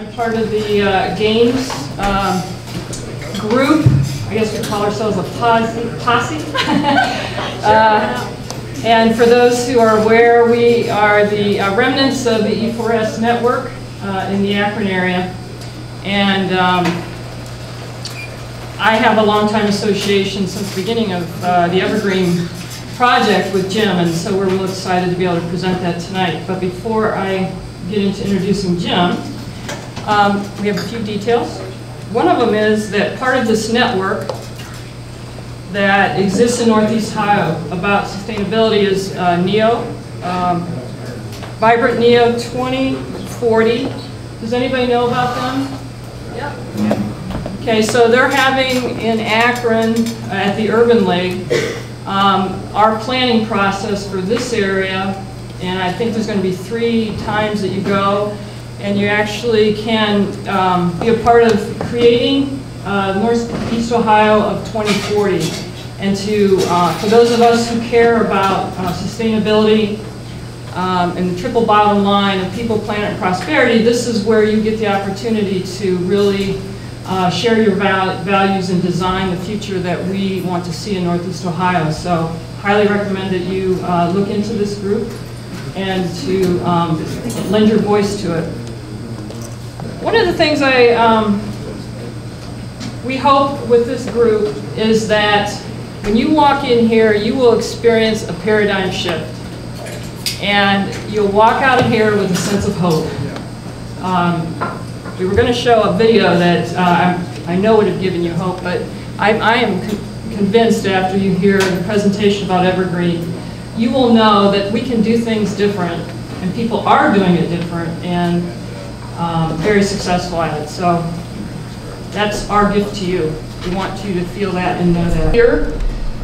I'm part of the games group. I guess we call ourselves a posse. And for those who are aware, we are the remnants of the poorest network in the Akron area. And I have a long-time association since the beginning of the Evergreen project with Jim, and so we're real excited to be able to present that tonight. But before I get into introducing Jim, we have a few details. One of them is that part of this network that exists in Northeast Ohio about sustainability is NEO, Vibrant NEO 2040. Does anybody know about them? Yep. Okay, so they're having in Akron at the Urban League our planning process for this area, and I think there's going to be 3 times that you go, and you actually can be a part of creating Northeast Ohio of 2040. And to, for those of us who care about sustainability and the triple bottom line of people, planet, and prosperity, this is where you get the opportunity to really share your values and design the future that we want to see in Northeast Ohio. So highly recommend that you look into this group and to lend your voice to it. One of the things we hope with this group is that when you walk in here, you will experience a paradigm shift. And you'll walk out of here with a sense of hope. We were going to show a video that I know would have given you hope, but I am convinced after you hear the presentation about Evergreen, you will know that we can do things different, and people are doing it different, and very successful at it. So that's our gift to you. We want you to feel that and know that. Here,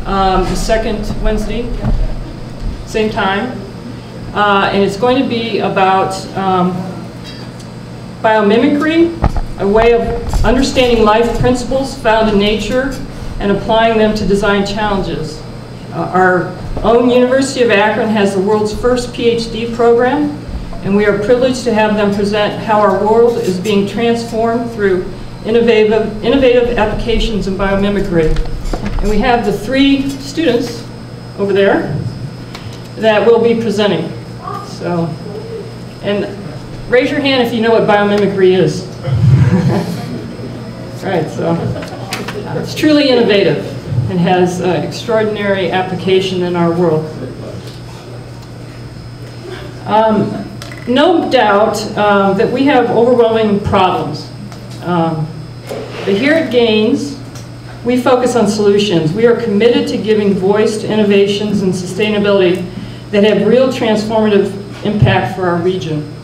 the second Wednesday, same time, and it's going to be about biomimicry, a way of understanding life principles found in nature and applying them to design challenges. Our own University of Akron has the world's first PhD program, and we are privileged to have them present how our world is being transformed through innovative applications in biomimicry. And we have the 3 students over there that will be presenting. So, and raise your hand if you know what biomimicry is. Right, so it's truly innovative and has extraordinary application in our world. No doubt that we have overwhelming problems. But here at Gaines, we focus on solutions. We are committed to giving voice to innovations and sustainability that have real transformative impact for our region.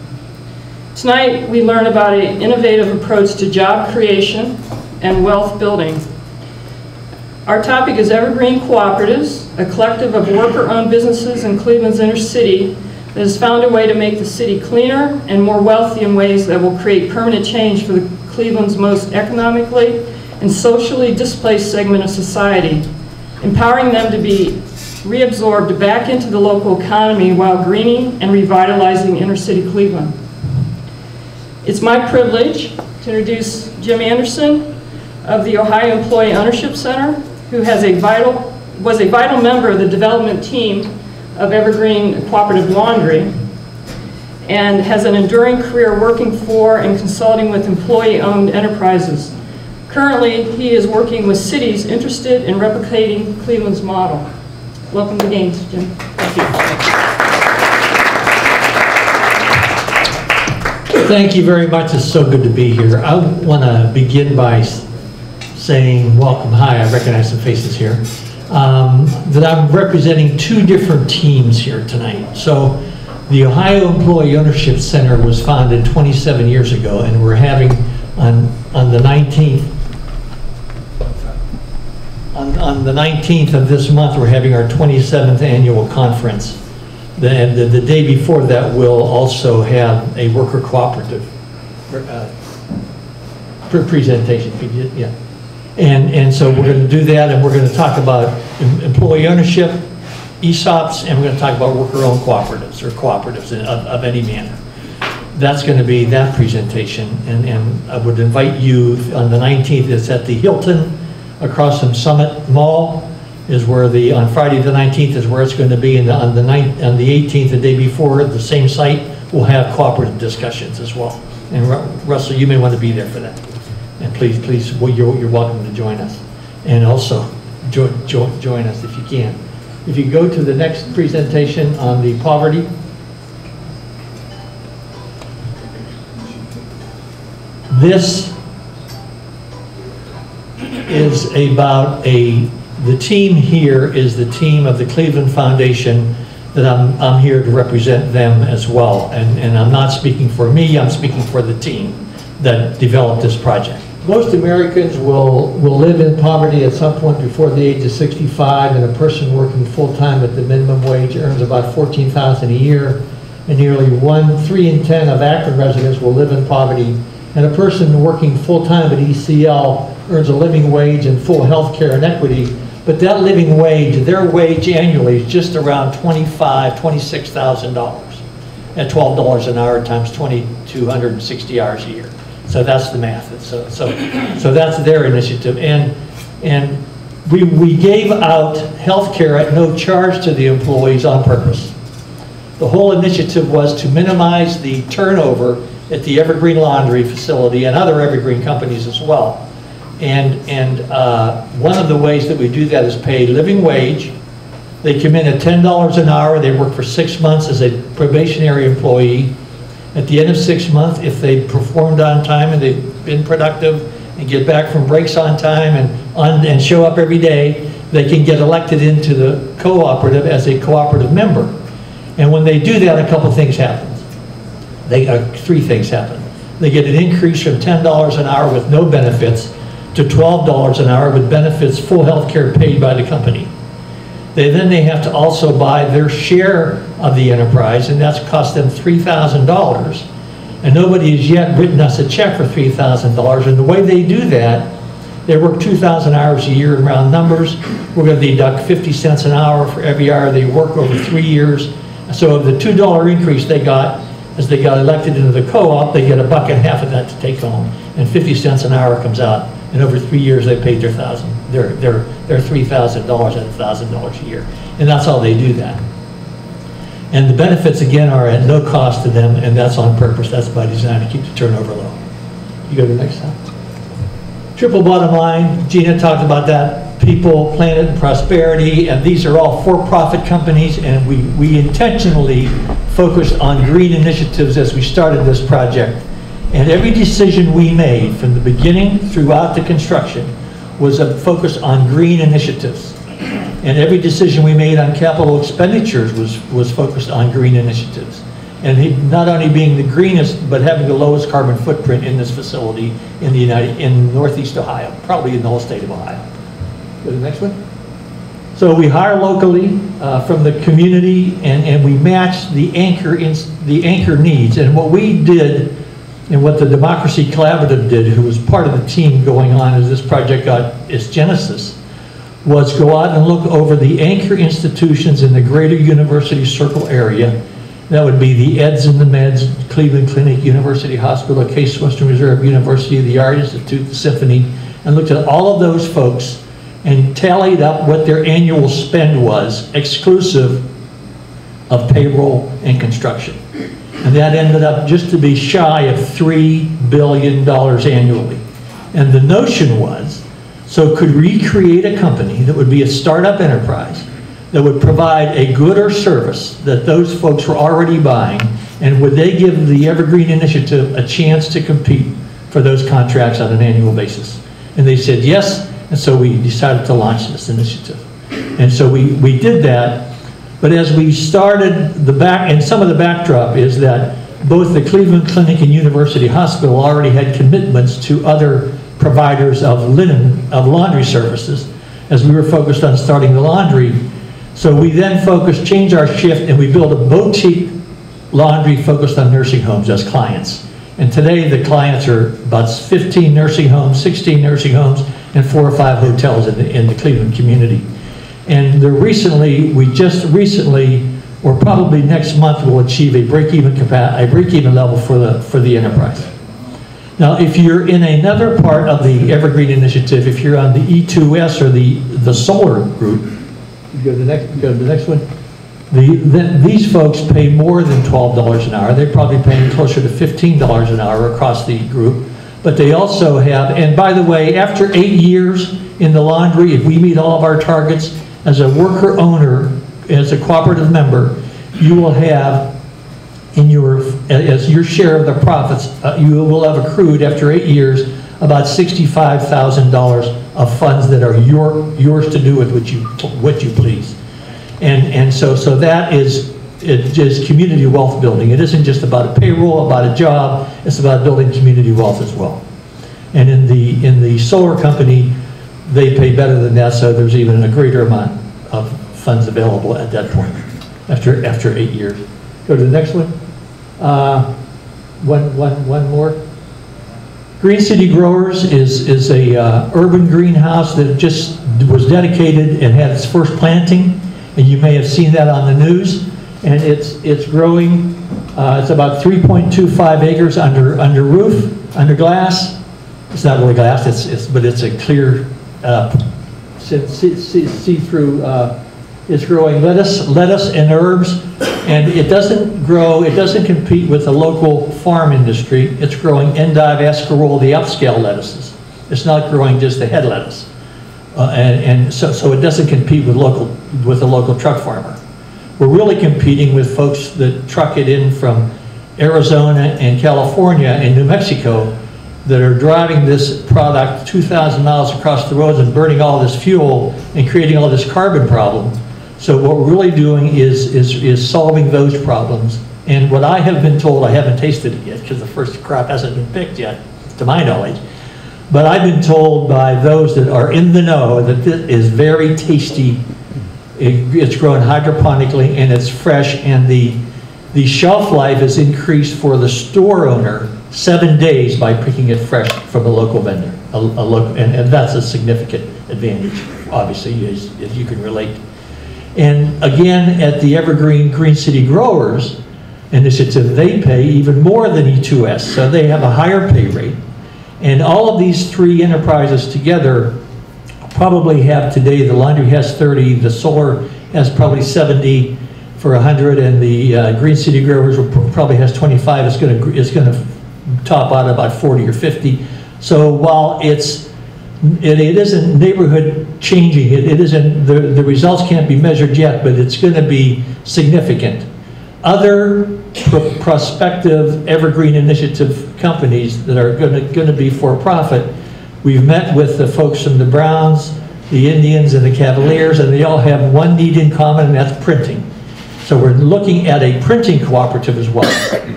Tonight, we learn about an innovative approach to job creation and wealth building. Our topic is Evergreen Cooperatives, a collective of worker-owned businesses in Cleveland's inner city that has found a way to make the city cleaner and more wealthy in ways that will create permanent change for Cleveland's most economically and socially displaced segment of society, empowering them to be reabsorbed back into the local economy while greening and revitalizing inner city Cleveland. It's my privilege to introduce Jim Anderson of the Ohio Employee Ownership Center, who was a vital member of the development team of Evergreen Cooperative Laundry and has an enduring career working for and consulting with employee-owned enterprises. Currently, he is working with cities interested in replicating Cleveland's model. Welcome to Gaines, Jim. Thank you. Thank you very much. It's so good to be here. I want to begin by saying welcome. Hi, I recognize some faces here. That I'm representing 2 different teams here tonight. So the Ohio Employee Ownership Center was founded 27 years ago, and we're having on the 19th on the 19th of this month, we're having our 27th annual conference. The day before that, we'll also have a worker cooperative presentation. Yeah. And so we're going to do that, and we're going to talk about employee ownership, ESOPs, and we're going to talk about worker-owned cooperatives or cooperatives of any manner. that's going to be that presentation. And I would invite you on the 19th, it's at the Hilton across from Summit Mall, is where on Friday the 19th is where it's going to be, and on the 18th, the day before, the same site, we'll have cooperative discussions as well. And Russell, you may want to be there for that. And please, well, you're welcome to join us. And also, join us if you can. If you go to the next presentation on the poverty. This is about the team here is the team of the Cleveland Foundation that I'm here to represent them as well. And I'm not speaking for me, I'm speaking for the team that developed this project. Most Americans will live in poverty at some point before the age of 65, and a person working full-time at the minimum wage earns about $14,000 a year, and nearly 3 in 10 of Akron residents will live in poverty, and a person working full-time at ECL earns a living wage and full health care and equity, but that living wage, their wage annually is just around $26,000 at $12 an hour times 2,260 hours a year. So that's the math. So that's their initiative. And we gave out health care at no charge to the employees on purpose. The whole initiative was to minimize the turnover at the Evergreen Laundry facility and other Evergreen companies as well. And one of the ways that we do that is pay living wage. They come in at $10 an hour. They work for 6 months as a probationary employee. At the end of 6 months, if they performed on time and they've been productive and get back from breaks on time and show up every day, they can get elected into the cooperative as a cooperative member. And when they do that, a couple things happen. 3 things happen. They get an increase from $10 an hour with no benefits to $12 an hour with benefits, full health care paid by the company. Then they have to also buy their share of the enterprise, and that's cost them $3,000. And nobody has yet written us a check for $3,000. And the way they do that, they work 2,000 hours a year in round numbers. We're going to deduct 50 cents an hour for every hour they work over 3 years. So of the $2 increase they got, as they got elected into the co-op, they get $1.50 of that to take home. And 50 cents an hour comes out. And over 3 years, they paid their $3,000 at $1,000 a year. And that's how they do that. And the benefits, again, are at no cost to them, and that's on purpose. That's by design to keep the turnover low. You go to the next slide. Triple bottom line, Gina talked about that. People, planet, and prosperity, and these are all for-profit companies, and we intentionally focused on green initiatives as we started this project. And every decision we made from the beginning throughout the construction was focused on green initiatives. And every decision we made on capital expenditures was focused on green initiatives. And not only being the greenest, but having the lowest carbon footprint in this facility in Northeast Ohio, probably in the whole state of Ohio. Go to the next one. So we hire locally from the community, and we match the anchor needs. And what we did, and what the Democracy Collaborative did, who was part of the team going on as this project got its genesis, was go out and look over the anchor institutions in the Greater University Circle area. That would be the EDS and the MEDS, Cleveland Clinic, University Hospital, Case Western Reserve, University of the Art Institute, the Symphony, and looked at all of those folks and tallied up what their annual spend was, exclusive of payroll and construction. And that ended up just to be shy of $3 billion annually. And the notion was, so could we create a company that would be a startup enterprise that would provide a good or service that those folks were already buying, and would they give the Evergreen Initiative a chance to compete for those contracts on an annual basis? And they said yes, and so we decided to launch this initiative. And so we did that. But as we started and some of the backdrop is that both the Cleveland Clinic and University Hospital already had commitments to other providers of laundry services, as we were focused on starting the laundry. So we then changed our shift, and we built a boutique laundry focused on nursing homes as clients. And today the clients are about 15 nursing homes, 16 nursing homes, and 4 or 5 hotels in the Cleveland community. And we just recently or probably next month we'll achieve a break-even level for the enterprise. Now, if you're in another part of the Evergreen Initiative, if you're on the E2S or the solar group, go to the next one. These folks pay more than $12 an hour. They're probably paying closer to $15 an hour across the group. But they also have, and by the way, after 8 years in the laundry, if we meet all of our targets, as a worker owner, as a cooperative member, you will have as your share of the profits, you will have accrued after 8 years about $65,000 of funds that are yours to do with what you please. And so that is community wealth building. It isn't just about a payroll, about a job, it's about building community wealth as well. And in the solar company, they pay better than that, so there's even a greater amount of funds available at that point, after 8 years. Go to the next one. One more. Green City Growers is a urban greenhouse that just was dedicated and had its first planting, and you may have seen that on the news. And it's growing. It's about 3.25 acres under roof, under glass. It's not really glass. But it's a clear see-through. It's growing lettuce and herbs, and it doesn't compete with the local farm industry. It's growing endive, escarole, the upscale lettuces. It's not growing just the head lettuce, so it doesn't compete with the local truck farmer. We're really competing with folks that truck it in from Arizona and California and New Mexico that are driving this product 2,000 miles across the roads and burning all this fuel and creating all this carbon problem. So what we're really doing is solving those problems. And what I have been told, I haven't tasted it yet because the first crop hasn't been picked yet, to my knowledge, but I've been told by those that are in the know that this is very tasty. It's grown hydroponically and it's fresh, and the shelf life is increased for the store owner 7 days by picking it fresh from a local vendor. And that's a significant advantage, obviously, as you can relate. And again, at the Evergreen Green City Growers Initiative, they pay even more than E2S, so they have a higher pay rate. And all of these three enterprises together probably have today, the laundry has 30, the solar has probably 70 for 100, and the Green City Growers probably has 25. It's going to top out about 40 or 50. So while it isn't neighborhood changing, it isn't, the results can't be measured yet, but it's going to be significant. Other prospective Evergreen Initiative companies that are going to be for profit, we've met with the folks from the Browns, the Indians, and the Cavaliers, and they all have one need in common, and that's printing. So we're looking at a printing cooperative as well.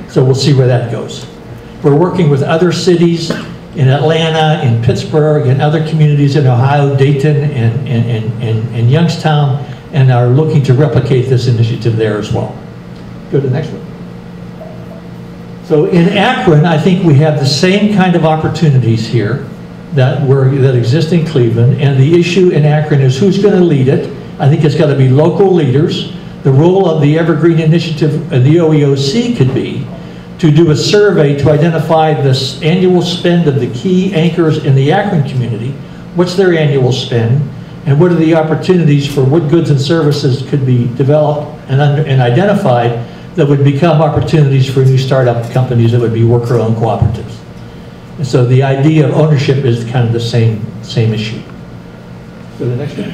So we'll see where that goes. We're working with other cities in Atlanta, in Pittsburgh, and other communities in Ohio, Dayton, and Youngstown, and are looking to replicate this initiative there as well. Go to the next one. So in Akron, I think we have the same kind of opportunities here that exist in Cleveland, and the issue in Akron is who's going to lead it. I think it's got to be local leaders. The role of the Evergreen Initiative and the OEOC could be to do a survey to identify this annual spend of the key anchors in the Akron community. What's their annual spend, and what are the opportunities for what goods and services could be developed and identified that would become opportunities for new startup companies that would be worker-owned cooperatives. And so the idea of ownership is kind of the same issue. Go to the next one.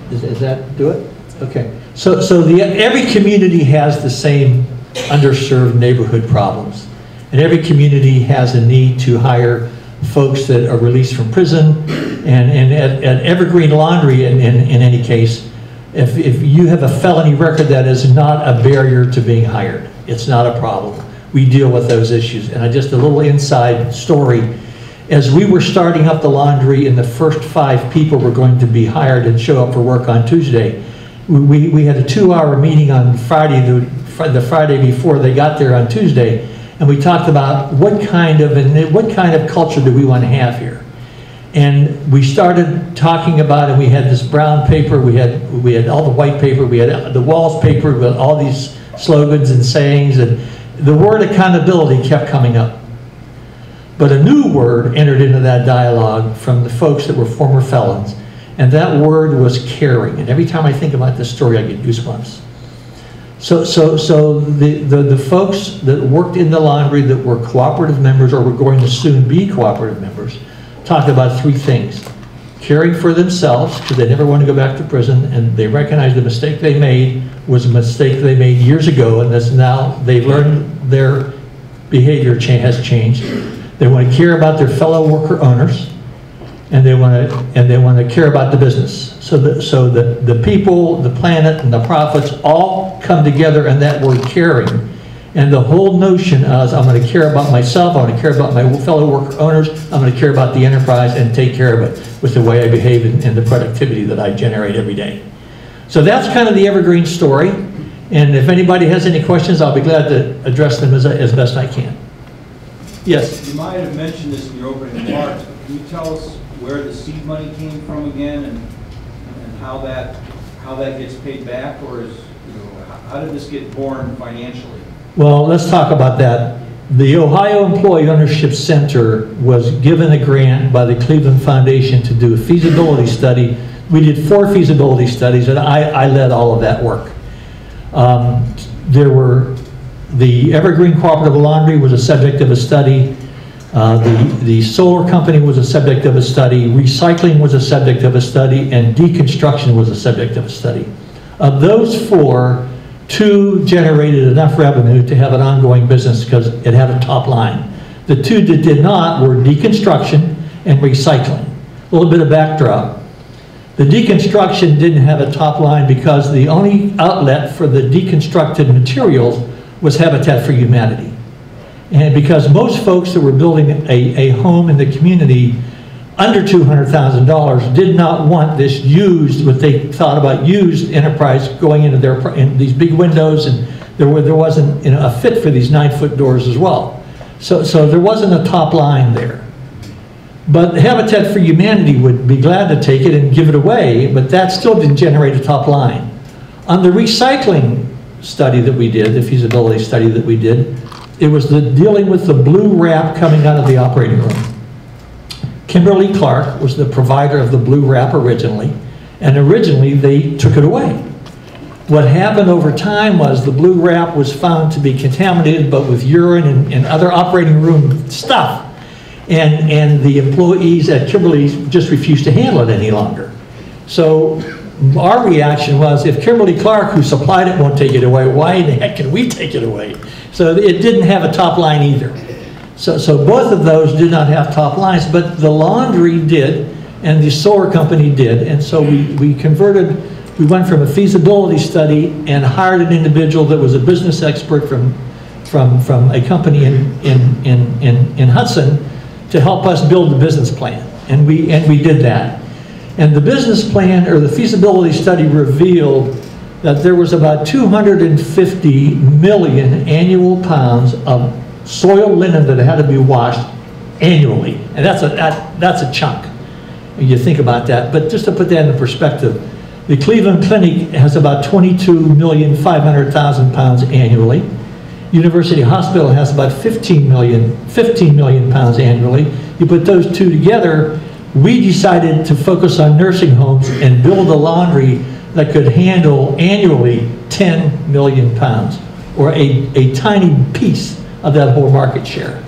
Does that do it? Okay. So every community has the same underserved neighborhood problems. And every community has a need to hire folks that are released from prison. And at Evergreen Laundry, in any case, if you have a felony record, that is not a barrier to being hired. It's not a problem. We deal with those issues. And just a little inside story. As we were starting up the laundry and the first 5 people were going to be hired and show up for work on Tuesday, we had a 2-hour meeting on Friday, the Friday before they got there on Tuesday, and we talked about what kind of culture do we want to have here. And we started talking about it. We had this brown paper, we had all the white paper, we had the walls paper with all these slogans and sayings, and the word accountability kept coming up. But a new word entered into that dialogue from the folks that were former felons, and that word was caring. And every time I think about this story, I get goosebumps. So the folks that worked in the laundry that were cooperative members or were going to soon be cooperative members talked about three things. Caring for themselves, because they never want to go back to prison, and they recognized the mistake they made was a mistake they made years ago, and that's now they've learned their behavior has changed. They want to care about their fellow worker owners, and they want to care about the business. So the people, the planet, and the profits all come together in that word caring. And the whole notion is I'm going to care about myself, I'm going to care about my fellow worker owners, I'm going to care about the enterprise and take care of it with the way I behave and the productivity that I generate every day. So that's kind of the Evergreen story. And if anybody has any questions, I'll be glad to address them as best I can. Yes? You might have mentioned this in your opening remarks, but can you tell us where the seed money came from again and how that gets paid back, or is, how did this get born financially? Well, let's talk about that. The Ohio Employee Ownership Center was given a grant by the Cleveland Foundation to do a feasibility study. We did 4 feasibility studies, and I led all of that work. The Evergreen Cooperative Laundry was a subject of a study. The solar company was a subject of a study. Recycling was a subject of a study, and deconstruction was a subject of a study. Of those 4, 2 generated enough revenue to have an ongoing business because it had a top line. The 2 that did not were deconstruction and recycling. A little bit of backdrop. The deconstruction didn't have a top line because the only outlet for the deconstructed materials was Habitat for Humanity. And because most folks that were building a home in the community under $200,000 did not want this used, what they thought about used enterprise going into in these big windows, and there wasn't a fit for these 9-foot doors as well. So there wasn't a top line there. But Habitat for Humanity would be glad to take it and give it away, but that still didn't generate a top line. On the recycling study that we did, the feasibility study that we did, it was dealing with the blue wrap coming out of the operating room. Kimberly-Clark was the provider of the blue wrap originally, and originally they took it away. What happened over time was the blue wrap was found to be contaminated, but with urine and other operating room stuff. And the employees at Kimberly just refused to handle it any longer. So our reaction was, if Kimberly-Clark, who supplied it, won't take it away, why in the heck can we take it away? So it didn't have a top line either. So both of those did not have top lines, but the laundry did, and the solar company did. And so we went from a feasibility study and hired an individual that was a business expert from a company in Hudson to help us build the business plan. And we did that. And the business plan, or the feasibility study, revealed that there was about 250 million annual pounds of soil linen that had to be washed annually. And that's a chunk when you think about that. But just to put that in perspective, the Cleveland Clinic has about 22,500,000 pounds annually. University Hospital has about 15 million pounds annually. You put those 2 together, we decided to focus on nursing homes and build a laundry that could handle annually 10 million pounds, or a tiny piece of that whole market share.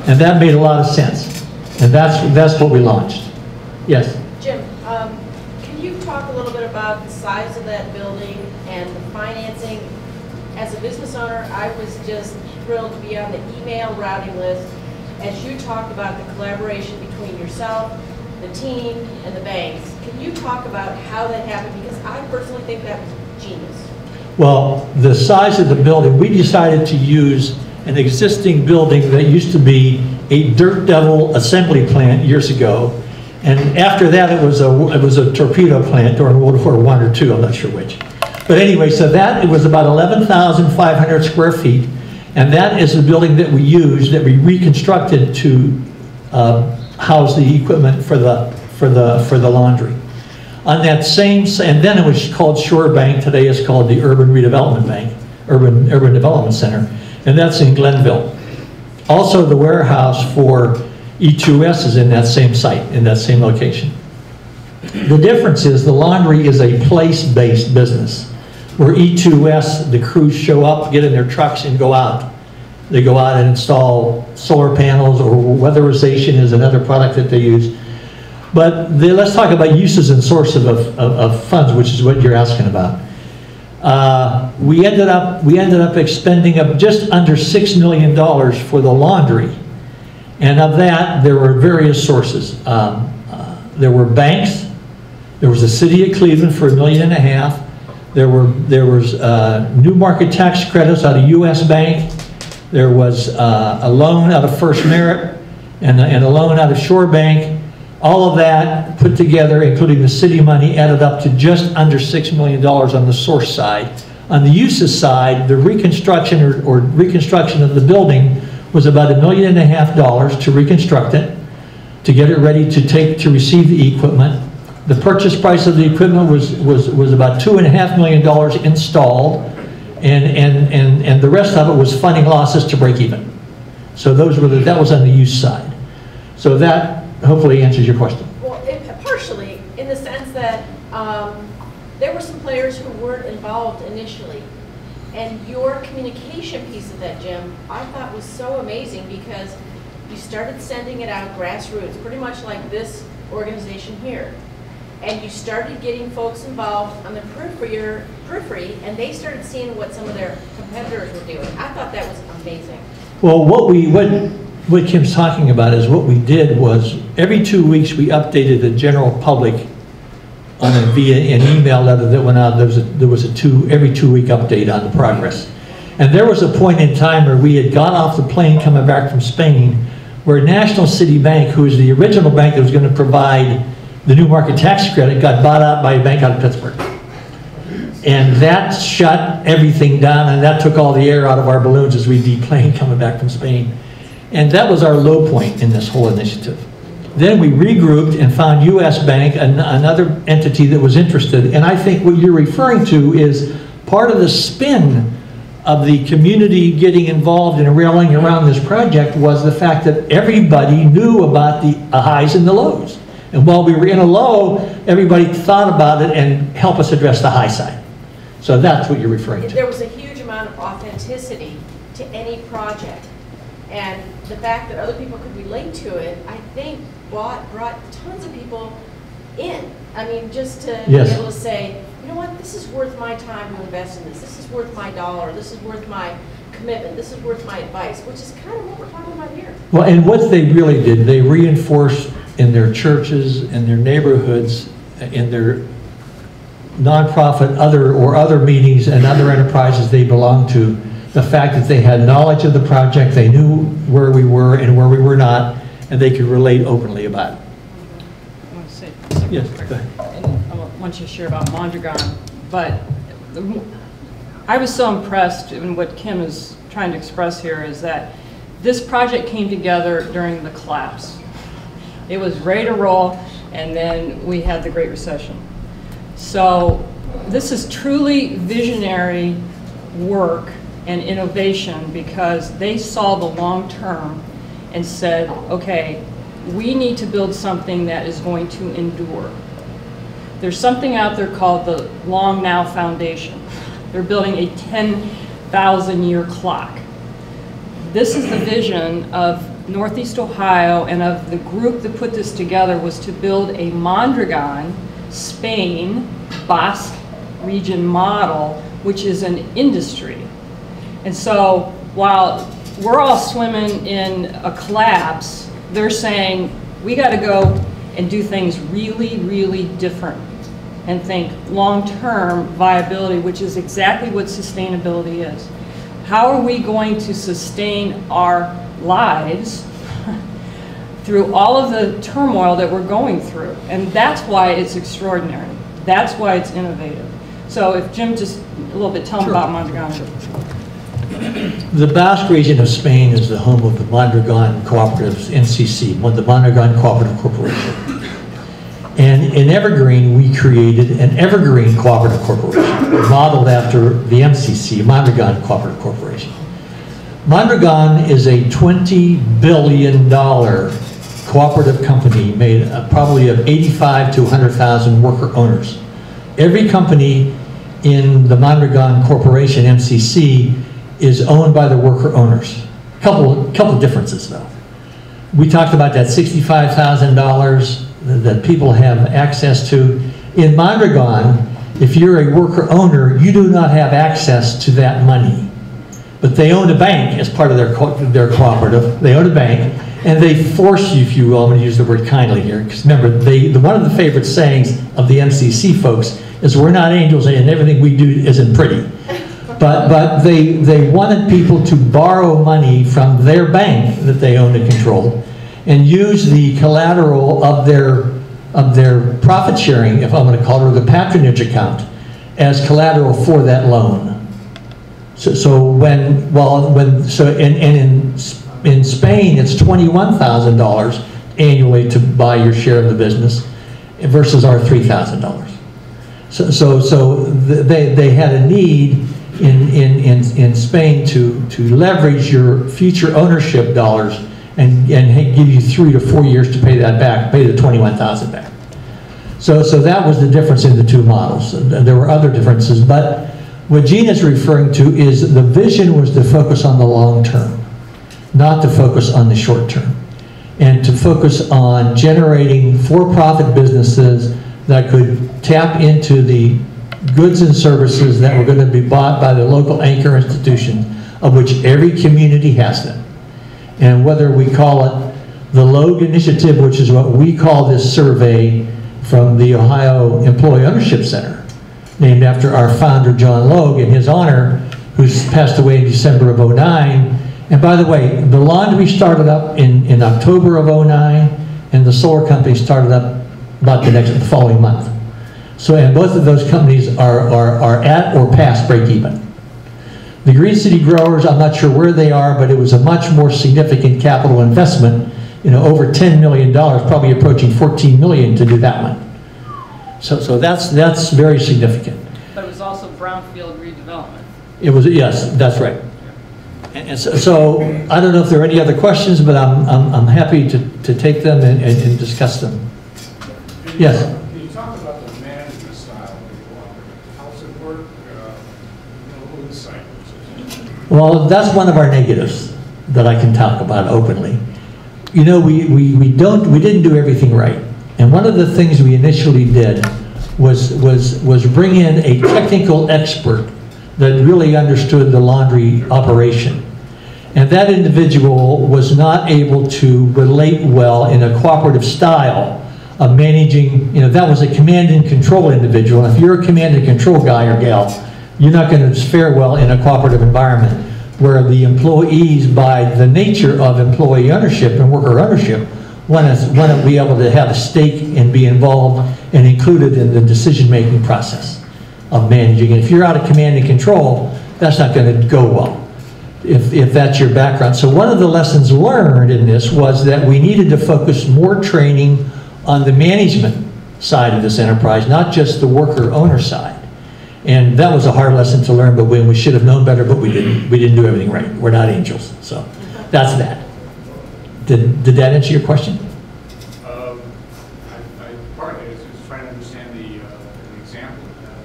And that made a lot of sense. And that's what we launched. Yes? Jim, can you talk a little bit about the size of that building and the financing? As a business owner, I was just thrilled to be on the email routing list as you talked about the collaboration between yourself, the team, and the banks. Can you talk about how that happened? Because I personally think that was genius. Well, the size of the building, we decided to use an existing building that used to be a Dirt Devil assembly plant years ago. And after that, it was a torpedo plant during World War I or II, I'm not sure which. But anyway, so it was about 11,500 square feet. And that is the building that we used, that we reconstructed to house the equipment for the laundry. On that same, and then it was called Shore Bank. Today it's called the Urban Redevelopment Bank, Urban Development Center, and that's in Glenville. Also, the warehouse for E2S is in that same site, in that same location. The difference is the laundry is a place-based business, where E2S, the crews show up, get in their trucks, and go out. They go out and install solar panels, or weatherization is another product that they use. But let's talk about uses and sources of funds, which is what you're asking about. We ended up expending just under $6 million for the laundry, and of that there were various sources. There were banks. There was the city of Cleveland for $1.5 million. There was new market tax credits out of U.S. Bank. There was a loan out of First Merit and a loan out of Shore Bank. All of that put together, including the city money, added up to just under $6 million on the source side. On the uses side, the reconstruction or reconstruction of the building was about $1.5 million to reconstruct it, to get it ready to receive the equipment. The purchase price of the equipment was about $2.5 million installed, and the rest of it was funding losses to break even. So that was on the use side. So that hopefully answers your question. Well, partially, in the sense that there were some players who weren't involved initially. And your communication piece of that, Jim, I thought was so amazing, because you started sending it out grassroots, pretty much like this organization here. And you started getting folks involved on the periphery, and they started seeing what some of their competitors were doing. I thought that was amazing. Well, what Kim's talking about is what we did was every 2 weeks we updated the general public via an email letter that went out. There was every 2 week update on the progress. And there was a point in time where we had got off the plane coming back from Spain, where National City Bank, who was the original bank that was going to provide the new market tax credit, got bought out by a bank out of Pittsburgh. And that shut everything down, and that took all the air out of our balloons as we deplaned coming back from Spain. And that was our low point in this whole initiative. Then we regrouped and found U.S. Bank, another entity that was interested. And I think what you're referring to is part of the spin of the community getting involved and rallying around this project was the fact that everybody knew about the highs and the lows. And while we were in a low, everybody thought about it and helped us address the high side. So that's what you're referring to. There was a huge amount of authenticity to any project. And the fact that other people could relate to it, I think, brought tons of people in. I mean, just to be able to say, you know what, this is worth my time to invest in this. This is worth my dollar. This is worth my commitment. This is worth my advice, which is kind of what we're talking about here. Well, and what they really did, they reinforced in their churches, in their neighborhoods, in their nonprofit other meetings and other enterprises they belonged to, the fact that they had knowledge of the project, they knew where we were and where we were not, and they could relate openly about it. I want to say something. Yes, go ahead. And I want you to share about Mondragon, but I was so impressed in what Kim is trying to express here is that this project came together during the collapse. It was ready to roll, and then we had the Great Recession. So this is truly visionary work and innovation, because they saw the long term and said, okay, we need to build something that is going to endure. There's something out there called the Long Now Foundation. They're building a 10,000-year clock. This is the vision of Northeast Ohio, and of the group that put this together was to build a Mondragon, Spain, Basque region model, which is an industry. And so while we're all swimming in a collapse, they're saying we got to go and do things really, really different and think long-term viability, which is exactly what sustainability is. How are we going to sustain our lives through all of the turmoil that we're going through? And that's why it's extraordinary. That's why it's innovative. So if Jim just a little bit tell them about Mondragon. The Basque region of Spain is the home of the Mondragon Cooperatives, NCC, the Mondragon Cooperative Corporation. And in Evergreen, we created an Evergreen Cooperative Corporation, modeled after the MCC, Mondragon Cooperative Corporation. Mondragon is a $20 billion cooperative company made probably of 85 to 100,000 worker owners. Every company in the Mondragon Corporation, MCC, is owned by the worker owners. Couple differences though. We talked about that $65,000 that people have access to. In Mondragon, if you're a worker owner, you do not have access to that money. But they own a bank as part of their cooperative. They own a bank, and they force you, if you will, I'm going to use the word kindly here, because remember, one of the favorite sayings of the MCC folks is we're not angels and everything we do isn't pretty. But they wanted people to borrow money from their bank that they owned and controlled and use the collateral of their profit sharing, if I'm going to call it, or the patronage account, as collateral for that loan. In Spain, it's $21,000 annually to buy your share of the business versus our $3,000. So they had a need in Spain to leverage your future ownership dollars and give you 3 to 4 years to pay that back, pay the $21,000 back. So that was the difference in the two models. There were other differences, but what Gene is referring to is the vision was to focus on the long term, not to focus on the short term, and to focus on generating for-profit businesses that could tap into the goods and services that were going to be bought by the local anchor institutions, of which every community has them. And whether we call it the Logue Initiative, which is what we call this survey from the Ohio Employee Ownership Center, named after our founder, John Logue, in his honor, who's passed away in December of '09. And by the way, the laundry started up in October of '09, and the solar company started up about the following month. So, and both of those companies are at or past break even. The Green City Growers, I'm not sure where they are, but it was a much more significant capital investment, over $10 million, probably approaching $14 million to do that one. So that's very significant. But it was also brownfield redevelopment. It was, yes, that's right. And so I don't know if there are any other questions, but I'm happy to take them and discuss them. Yes? Can you talk about the management style of the cooperative? How does it work? A little insight. Well, that's one of our negatives that I can talk about openly. We didn't do everything right. And one of the things we initially did was bring in a technical expert that really understood the laundry operation. And that individual was not able to relate well in a cooperative style of managing, that was a command and control individual. And if you're a command and control guy or gal, you're not going to fare well in a cooperative environment where the employees, by the nature of employee ownership and worker ownership, want to be able to have a stake and be involved and included in the decision-making process of managing. And if you're out of command and control, that's not going to go well if that's your background. So one of the lessons learned in this was that we needed to focus more training on the management side of this enterprise, not just the worker owner side. And that was a hard lesson to learn, but we should have known better, but we didn't. We didn't do everything right. We're not angels. So that's that. Did that answer your question? I partly was just trying to understand the example of that.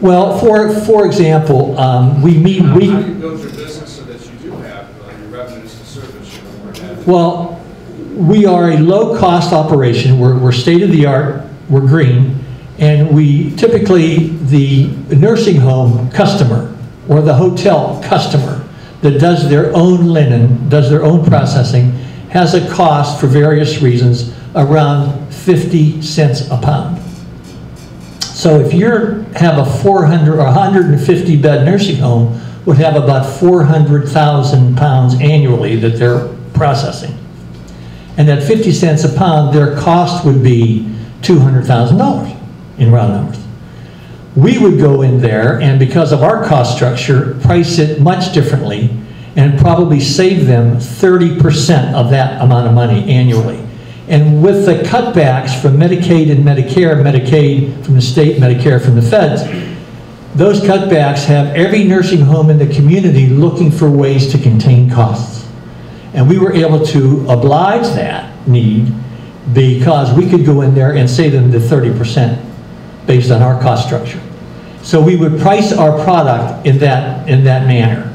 Well, for example, we meet. How do you build your business so that you do have your revenues to service your? Well, we are a low-cost operation. We're state-of-the-art. We're green. And we typically, the nursing home customer or the hotel customer that does their own linen, does their own processing, has a cost for various reasons around 50 cents a pound. So if you have a 400 or 150 bed nursing home, would have about 400,000 pounds annually that they're processing. And at 50 cents a pound, their cost would be $200,000 in round numbers. we would go in there and, because of our cost structure, price it much differently and probably save them 30% of that amount of money annually. And with the cutbacks from Medicaid and Medicare, Medicaid from the state, Medicare from the feds, those cutbacks have every nursing home in the community looking for ways to contain costs. And we were able to oblige that need because we could go in there and save them the 30% based on our cost structure. So we would price our product in that manner,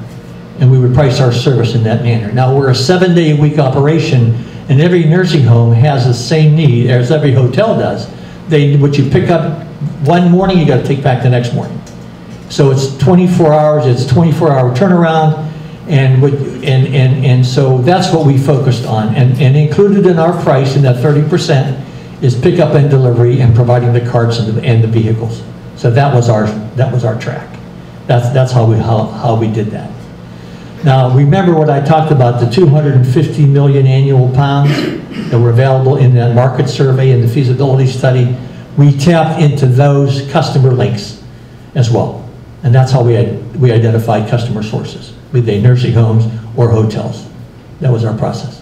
and we would price our service in that manner. Now, we're a 7-day-a-week operation, and every nursing home has the same need as every hotel does. What you pick up one morning, you got to take back the next morning. So it's 24 hours, it's 24-hour turnaround, and so that's what we focused on. And included in our price in that 30% is pickup and delivery and providing the carts and the vehicles. So that was our track. That's how we did that. Now, remember what I talked about, the 250 million annual pounds that were available in that market survey and the feasibility study. We tapped into those customer links as well. And that's how we identified customer sources, be they nursing homes or hotels. That was our process.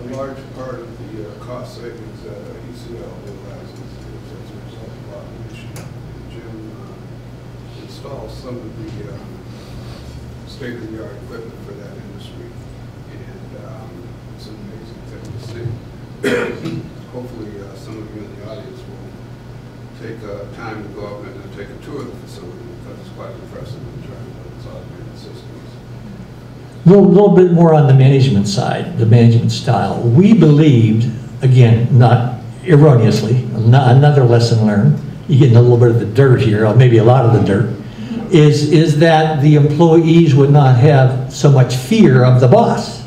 A large part of the cost savings that ECL realizes is as a result of automation. Jim installs some of the state-of-the-art equipment for that industry, and it's an amazing thing to see. Hopefully some of you in the audience will take time to go up and take a tour of the facility, because it's quite impressive in terms of its automated systems. A little bit more on the management side, the management style. We believed, again, not erroneously, another lesson learned, you're getting a little bit of the dirt here, or maybe a lot of the dirt, is that the employees would not have so much fear of the boss.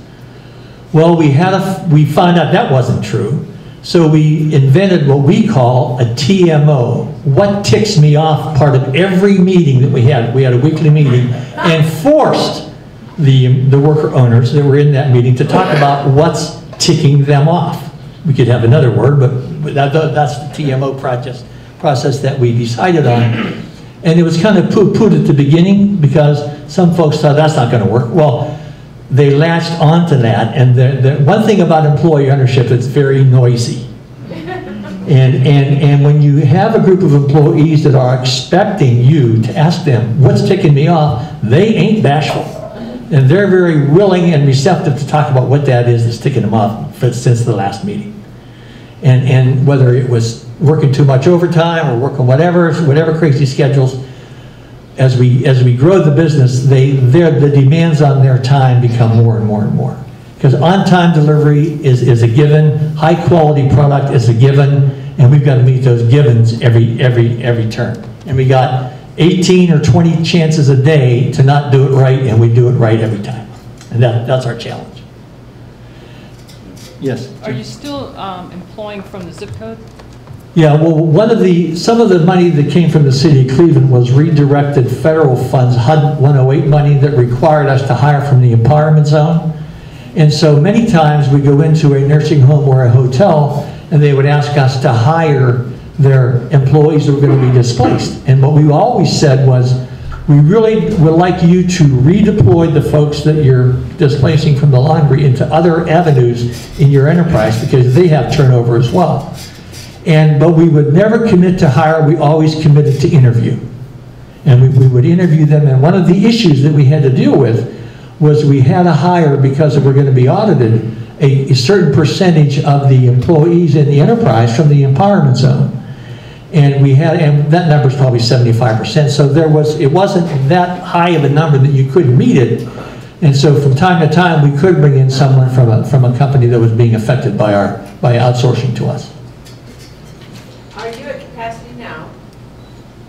Well, we found out that wasn't true. So we invented what we call a TMO, what ticks me off, part of every meeting that we had. We had a weekly meeting and forced the worker owners that were in that meeting to talk about what's ticking them off. We could have another word, but that's the TMO process that we decided on. And it was kind of poo-pooed at the beginning because some folks thought that's not going to work. Well, they latched onto that, and the one thing about employee ownership, it's very noisy. And when you have a group of employees that are expecting you to ask them, what's ticking me off, they ain't bashful. And they're very willing and receptive to talk about what that is that's ticking them off since the last meeting. And whether it was working too much overtime or working whatever crazy schedules, as we grow the business, the demands on their time become more and more and more. Because on-time delivery is a given, high-quality product is a given, and we've got to meet those givens every turn. And we got 18 or 20 chances a day to not do it right, and we do it right every time. And that's our challenge. Yes? Are you still employing from the zip code? Yeah, well, some of the money that came from the city of Cleveland was redirected federal funds, HUD 108 money that required us to hire from the empowerment zone. And so many times we go into a nursing home or a hotel and they would ask us to hire their employees that were going to be displaced. And what we always said was, we really would like you to redeploy the folks that you're displacing from the laundry into other avenues in your enterprise because they have turnover as well. But we would never commit to hire, we always committed to interview. And we would interview them, and one of the issues that we had to deal with was we had to hire, because we're going to be audited, a certain percentage of the employees in the enterprise from the empowerment zone. And that number is probably 75%, so it wasn't that high of a number that you couldn't meet it. And so from time to time, we could bring in someone from a company that was being affected by outsourcing to us. Are you at capacity now?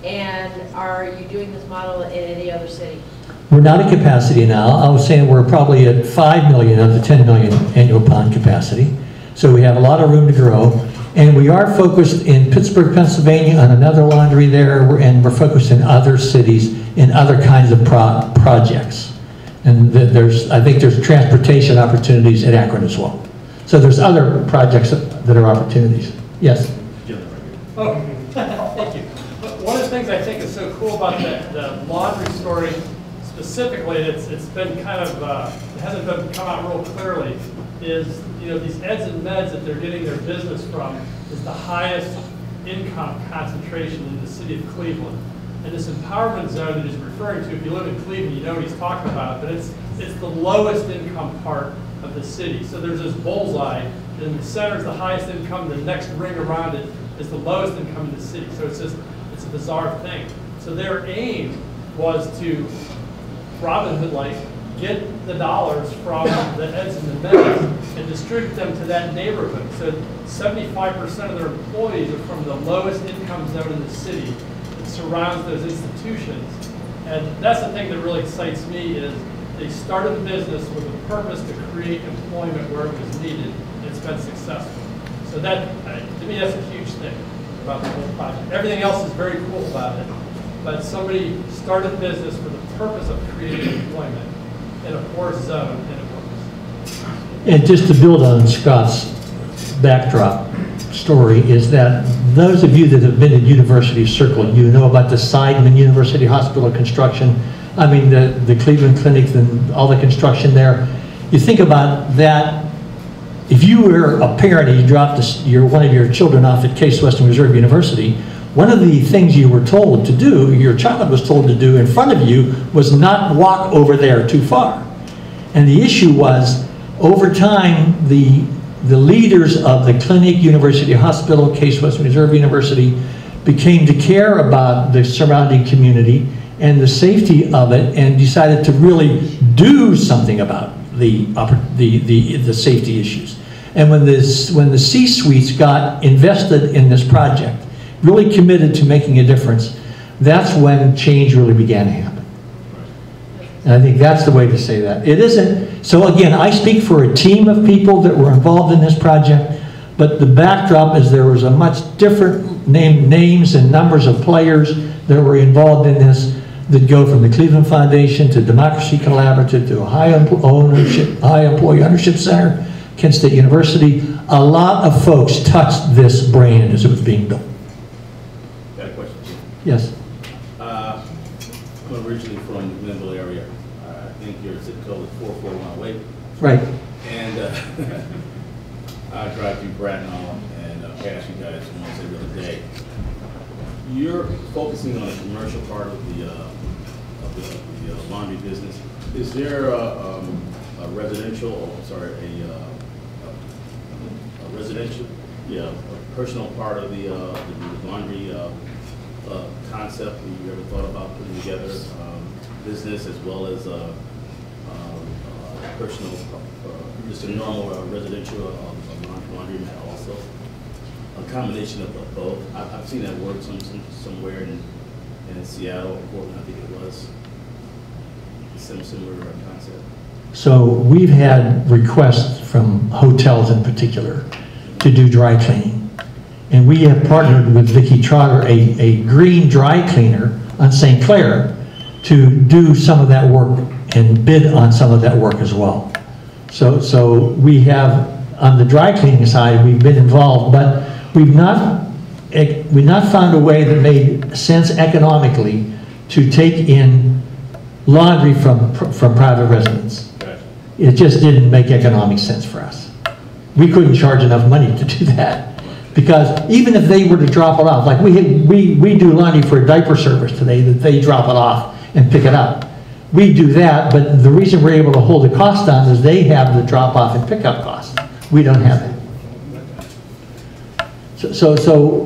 And are you doing this model in any other city? We're not at capacity now. I was saying we're probably at 5 million of the 10 million annual pound capacity. So we have a lot of room to grow. And we are focused in Pittsburgh, Pennsylvania on another laundry there, and we're focused in other cities in other kinds of projects. And I think there's transportation opportunities at Akron as well. So there's other projects that are opportunities. Yes? Oh, thank you. One of the things I think is so about the laundry story specifically, it's been kind of, it hasn't come out real clearly, is, you know, these eds and meds that they're getting their business from is the highest income concentration in the city of Cleveland. And this empowerment zone that he's referring to, if you live in Cleveland, you know what he's talking about, but it's the lowest income part of the city. So there's this bullseye, and in the center is the highest income, the next ring around it is the lowest income in the city. So it's just, it's a bizarre thing. So their aim was to, Robin Hood like, get the dollars from the eds and the meds and distribute them to that neighborhood. So 75% of their employees are from the lowest income zone in the city that surrounds those institutions. And that's the thing that really excites me is they started the business with a purpose to create employment where it was needed, and it's been successful. So that, to me, that's a huge thing about the whole project. Everything else is very cool about it, but somebody started a business for the purpose of creating employment in a poorest zone, and it works. And just to build on Scott's backdrop story is that those of you that have been at University Circle, you know about the Seidman University Hospital construction. I mean, the Cleveland Clinic and all the construction there. You think about that. If you were a parent and you dropped one of your children off at Case Western Reserve University, one of the things you were told to do, your child was told to do in front of you, was not walk over there too far. And the issue was, over time, the leaders of the clinic, University Hospital, Case Western Reserve University, became to care about the surrounding community and the safety of it, and decided to really do something about the safety issues. And when the C-suites got invested in this project, really committed to making a difference, that's when change really began to happen. And I think that's the way to say that. It isn't, so again, I speak for a team of people that were involved in this project, but the backdrop is there was a much different names and numbers of players that were involved in this, that go from the Cleveland Foundation to Democracy Collaborative to High Employee Ownership Center, Kent State University. A lot of folks touched this brand as it was being built. Got a question? Yes. I'm originally from the Glenville area. I think your zip code is 44108. Right. And I drive through Bracknell and pass you guys once every other day. You're focusing on the commercial part of the laundry business. Is there a residential, a personal part of the laundry concept? Have you ever thought about putting together business as well as personal, just a normal residential laundry mat also? A combination of both. I've seen that work somewhere in Seattle, Portland, I think it was. Some similar concept. So we've had requests from hotels in particular to do dry cleaning. And we have partnered with Vicki Trotter, a green dry cleaner on St. Clair, to do some of that work and bid on some of that work as well. So we have, on the dry cleaning side, we've been involved, but we've not found a way that made sense economically to take in laundry from private residents. Gotcha. It just didn't make economic sense for us. We couldn't charge enough money to do that, because even if they were to drop it off, like we do laundry for a diaper service today, that they drop it off and pick it up. We do that, but the reason we're able to hold the cost down is they have the drop off and pickup cost. We don't have it. So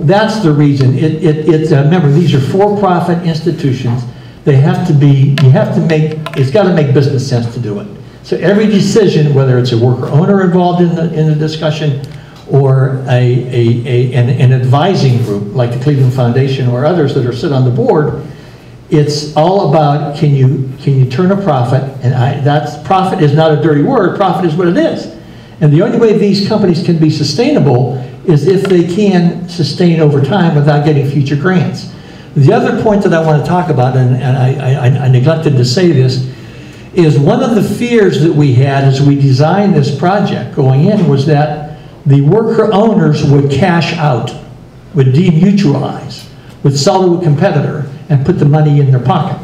that's the reason. Remember, these are for-profit institutions. They have to be, it's got to make business sense to do it. So every decision, whether it's a worker owner involved in the discussion or an advising group like the Cleveland Foundation or others that are sit on the board, it's all about can you turn a profit, and profit is not a dirty word, profit is what it is. And the only way these companies can be sustainable is if they can sustain over time without getting future grants. The other point that I want to talk about, and I neglected to say this, is one of the fears that we had as we designed this project going in was that the worker owners would cash out, would demutualize, would sell to a competitor, and put the money in their pocket.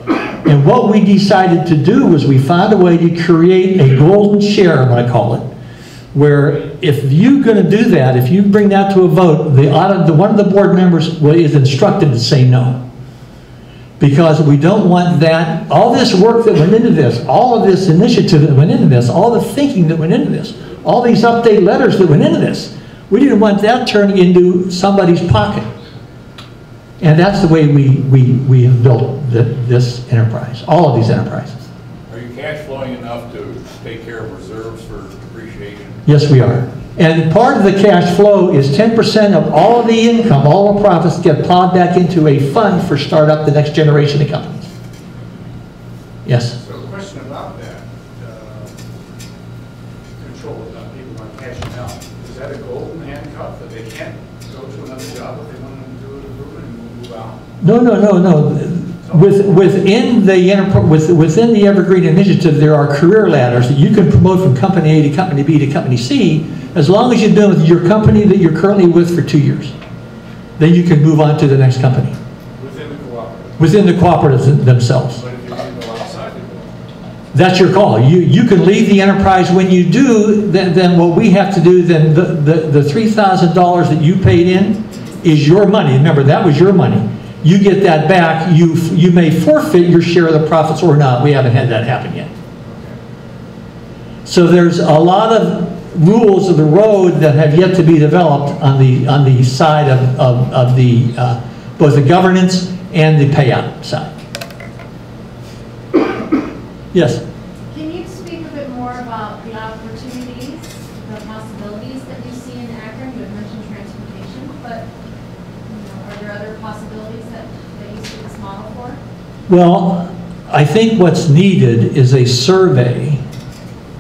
And what we decided to do was we found a way to create a golden share, I'm going to call it, where if you're going to do that, if you bring that to a vote, one of the board members is instructed to say no. Because we don't want that, all this work that went into this, all of this initiative that went into this, all the thinking that went into this, all these update letters that went into this, we didn't want that turning into somebody's pocket. And that's the way we have built this enterprise, all of these enterprises. Are you cash flowing enough to take care of reserves for depreciation? Yes, we are. And part of the cash flow is 10% of all of the income, all the profits get plowed back into a fund for startup the next generation of companies. Yes? So a question about that, control about people not cashing out. Is that a golden handcuff that they can't go to another job if they want to do an improvement and move out? No. Within the Evergreen Initiative, there are career ladders that you can promote from company A to company B to company C, as long as you've been with your company that you're currently with for 2 years. Then you can move on to the next company. Within the cooperative? Within the cooperatives themselves. But if you can go outside the cooperative? That's your call. You can leave the enterprise. When you do, then what we have to do, then the $3,000 that you paid in is your money. Remember, that was your money. You get that back. You may forfeit your share of the profits or not. We haven't had that happen yet. So there's a lot of rules of the road that have yet to be developed on the side of the both the governance and the payout side. Yes? Can you speak a bit more about the opportunities, the possibilities that you see in Akron? You had mentioned transportation, but are there other possibilities that you see this model for? Well, I think what's needed is a survey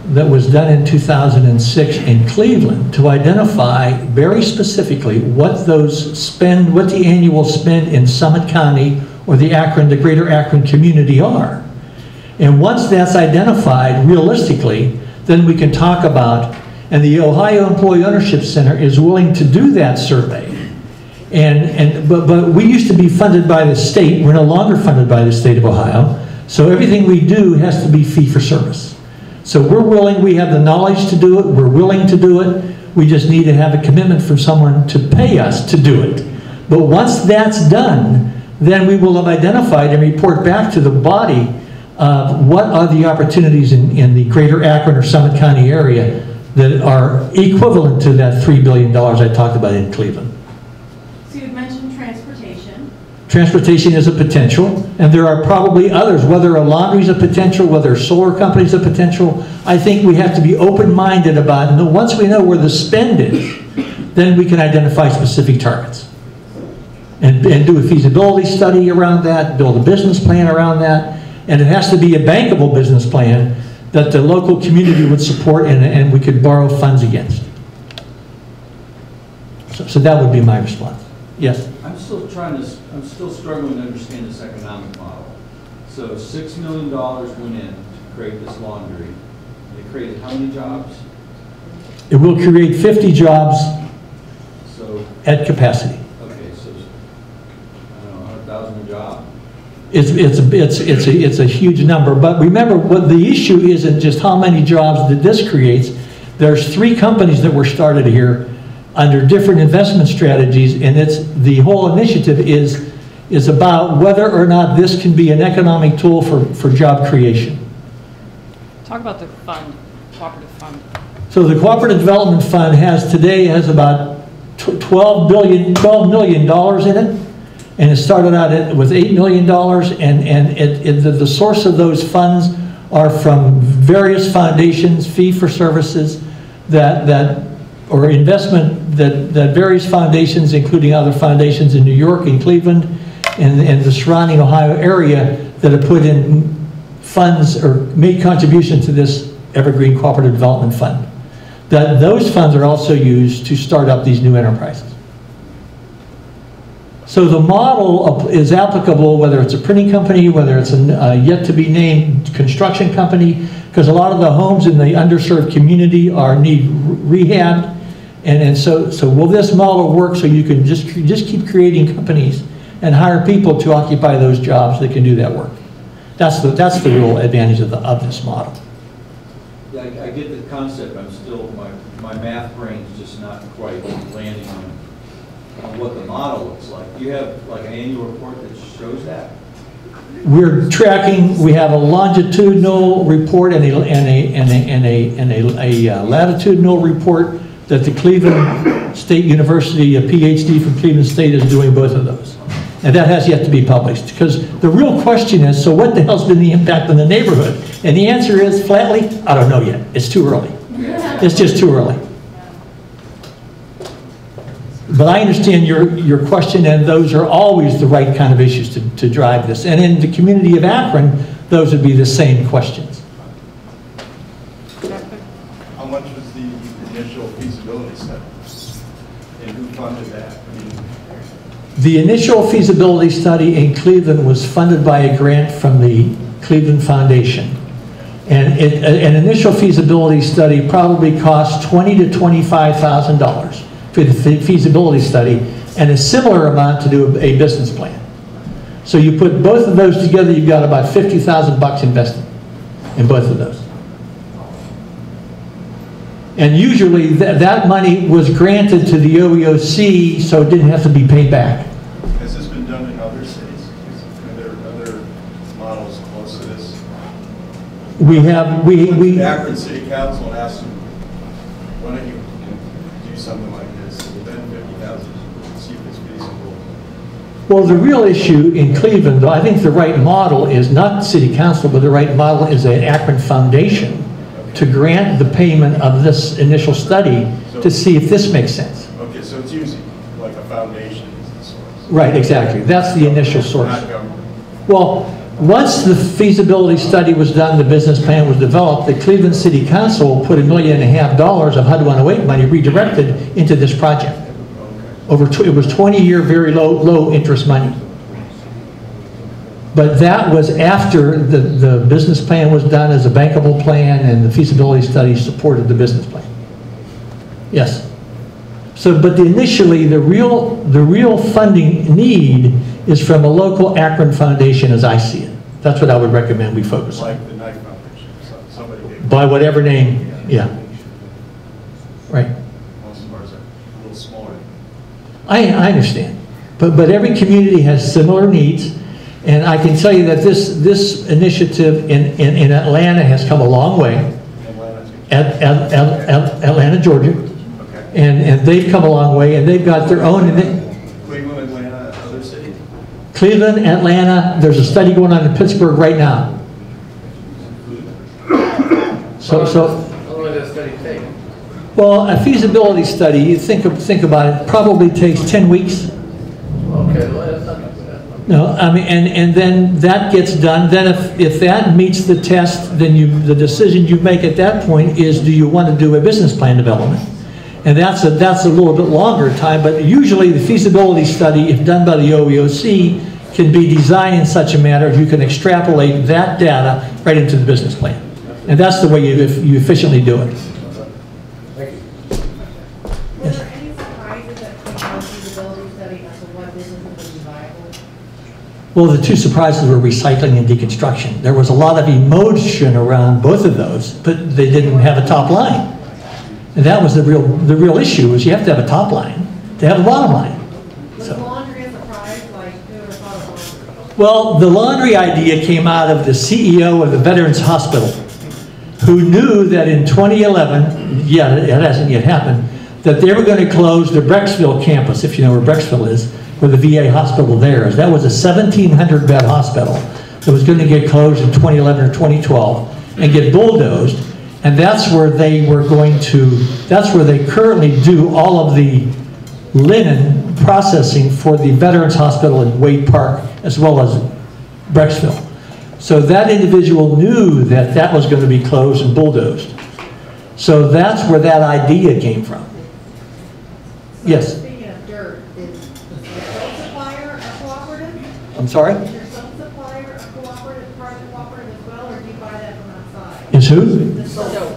that was done in 2006 in Cleveland to identify very specifically what the annual spend in Summit County or the Greater Akron community are. And once that's identified realistically, then we can talk about, and the Ohio Employee Ownership Center is willing to do that survey. But we used to be funded by the state. We're no longer funded by the state of Ohio. So everything we do has to be fee for service. So we're willing, we have the knowledge to do it, we're willing to do it, we just need to have a commitment from someone to pay us to do it. But once that's done, then we will have identified and report back to the body what are the opportunities in the Greater Akron or Summit County area that are equivalent to that $3 billion I talked about in Cleveland. So you've mentioned transportation. Transportation is a potential, and there are probably others, whether a laundry is a potential, whether a solar company is a potential. I think we have to be open-minded about it. Once we know where the spend is, then we can identify specific targets. And do a feasibility study around that, build a business plan around that, and it has to be a bankable business plan that the local community would support and we could borrow funds against. So that would be my response. Yes? I'm still struggling to understand this economic model. So $6 million went in to create this laundry. They created how many jobs? It will create 50 jobs So at capacity. okay, so I don't know, 100,000 a job. It's a huge number, but remember, what the issue isn't just how many jobs that this creates. There's 3 companies that were started here under different investment strategies, and the whole initiative is about whether or not this can be an economic tool for job creation. Talk about the fund, cooperative fund. So the Cooperative Development Fund today has about $12 million in it, and it started out with $8 million, and the source of those funds are from various foundations, fee for services, or investment that various foundations, including other foundations in New York and Cleveland and the surrounding Ohio area, that have put in funds or made contributions to this Evergreen Cooperative Development Fund. Those funds are also used to start up these new enterprises. So the model is applicable whether it's a printing company, whether it's a yet to be named construction company, because a lot of the homes in the underserved community need rehabbed. And so will this model work so you can just keep creating companies and hire people to occupy those jobs that can do that work. That's the real advantage of this model. Yeah, I get the concept. I'm still, my math brain's just not quite landing on what the model looks like. Do you have like an annual report that shows that? We're tracking, we have a longitudinal report and a latitudinal report that the Cleveland State University, a PhD from Cleveland State, is doing both of those. And that has yet to be published, because the real question is, so what the hell's been the impact on the neighborhood? And the answer is, flatly, I don't know yet. It's too early. It's just too early. But I understand your question, and those are always the right kind of issues to drive this. And in the community of Akron, those would be the same questions. How much was the initial feasibility study? And who funded that? The initial feasibility study in Cleveland was funded by a grant from the Cleveland Foundation. And an initial feasibility study probably cost $20,000 to $25,000 for the feasibility study, and a similar amount to do a business plan. So you put both of those together, you've got about $50,000 invested in both of those. And usually that money was granted to the OEOC, so it didn't have to be paid back. Has this been done in other cities? Are there other models close to this? The Akron City Council asked them, why don't you do something like this? Spend $50,000, see if it's feasible. Well, the real issue in Cleveland, though, I think the right model is not City Council, but the right model is the Akron Foundation to grant the payment of this initial study to see if this makes sense. Okay, so it's usually like a foundation is the source. Right, exactly. That's the initial source. Not government. Well, once the feasibility study was done, the business plan was developed, the Cleveland City Council put $1.5 million of HUD 108 money redirected into this project. It was 20-year, very low interest money. But that was after the business plan was done as a bankable plan, and the feasibility study supported the business plan. Yes. So, but initially, the real funding need is from a local Akron Foundation, as I see it. That's what I would recommend we focus on. Like the Knight Foundation, somebody gave. By whatever name, yeah. Right. Most of ours are a little smaller. I understand. But every community has similar needs. And I can tell you that this initiative in Atlanta has come a long way. Atlanta, Georgia. Okay. And they've come a long way, and they've got their own. Cleveland, Atlanta, other cities? Cleveland, Atlanta, there's a study going on in Pittsburgh right now. So how long does that study take? Well, a feasibility study, you think about it, probably takes 10 weeks. Okay, well, that's not too bad. No, I mean, and then that gets done. Then if that meets the test, then the decision you make at that point is, do you want to do a business plan development? And that's a little bit longer time, but usually the feasibility study, if done by the OEOC, can be designed in such a manner you can extrapolate that data right into the business plan. And that's the way you efficiently do it. Thank you. Were there any surprises that came out of the feasibility study as to what businesses would be viable? Well, the two surprises were recycling and deconstruction. There was a lot of emotion around both of those, but they didn't have a top line. And that was the real issue, is you have to have a top line to have a bottom line. Was laundry a surprise? Like, who would have thought of laundry? Well, the laundry idea came out of the CEO of the Veterans Hospital, who knew that in 2011, yeah, it hasn't yet happened, that they were going to close the Brecksville campus, if you know where Brecksville is, where the VA hospital there is. That was a 1,700-bed hospital that was going to get closed in 2011 or 2012 and get bulldozed. And that's where they were that's where they currently do all of the linen processing for the Veterans Hospital in Wade Park, as well as Brecksville. So that individual knew that that was going to be closed and bulldozed. So that's where that idea came from. Yes? Speaking of dirt, is the soap supplier a cooperative? I'm sorry? Is your soap supplier a cooperative, private cooperative as well, or do you buy that from outside? Is who? The soap.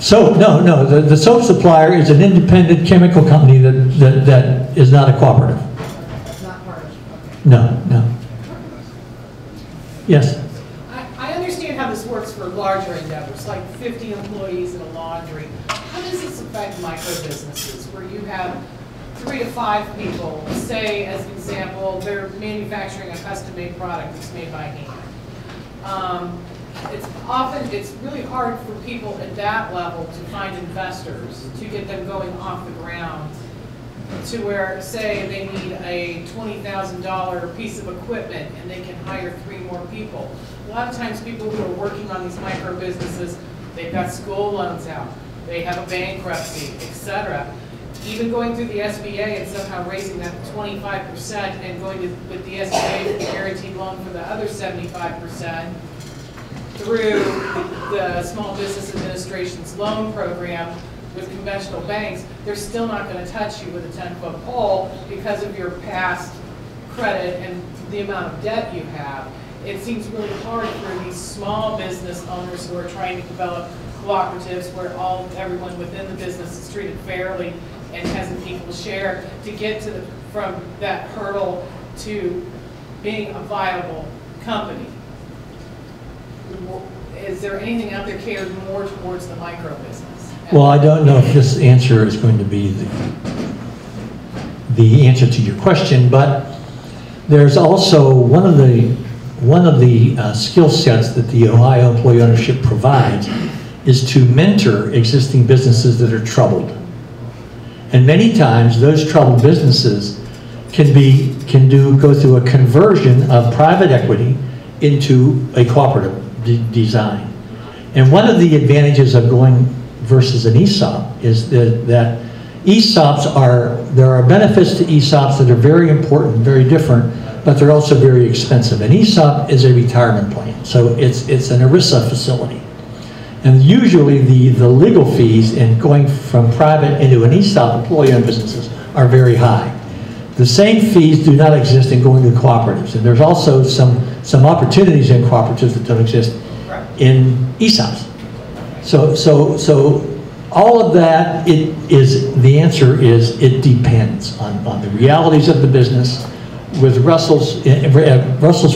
Soap, no. The soap supplier is an independent chemical company that is not a cooperative. That's not part of it, okay. No, no. Yes? I understand how this works for larger endeavors, like 50 employees in a laundry. How does this affect micro businesses where you have 3 to 5 people, say as an example, they're manufacturing a custom-made product that's made by hand. It's really hard for people at that level to find investors to get them going off the ground to where, say, they need a $20,000 piece of equipment and they can hire 3 more people. A lot of times people who are working on these micro businesses, they've got school loans out, they have a bankruptcy, etc. Even going through the SBA and somehow raising that 25% and going with the SBA with the guaranteed loan for the other 75% through the Small Business Administration's loan program with conventional banks, they're still not going to touch you with a 10-foot pole because of your past credit and the amount of debt you have. It seems really hard for these small business owners who are trying to develop cooperatives where everyone within the business is treated fairly and has an equal share to get to from that hurdle to being a viable company. Is there anything out there catered more towards the micro business? Well, I don't know if this answer is going to be the answer to your question, but there's also one of the skill sets that the Ohio Employee Ownership provides is to mentor existing businesses that are troubled. And many times those troubled businesses can go through a conversion of private equity into a cooperative design. And one of the advantages of going versus an ESOP is that ESOPs there are benefits to ESOPs that are very important, very different, but they're also very expensive. An ESOP is a retirement plan, so it's an ERISA facility. And usually the legal fees in going from private into an ESOP, employee-owned businesses, are very high. The same fees do not exist in going to cooperatives, and there's also some opportunities in cooperatives that don't exist in ESOPs. So all of that, the answer is it depends on the realities of the business. With Russell's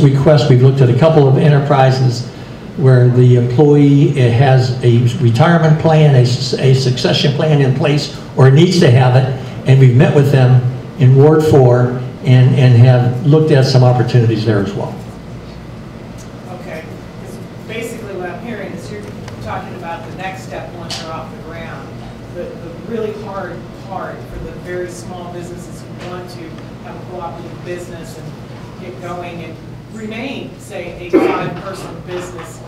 request, we've looked at a couple of enterprises where the employee has a retirement plan, a succession plan in place, or needs to have it, and we've met with them in Ward 4 and have looked at some opportunities there as well. Okay, because basically what I'm hearing is you're talking about the next step once they're off the ground. The really hard part for the very small businesses who want to have a cooperative business and get going and remain, say, a 5-person business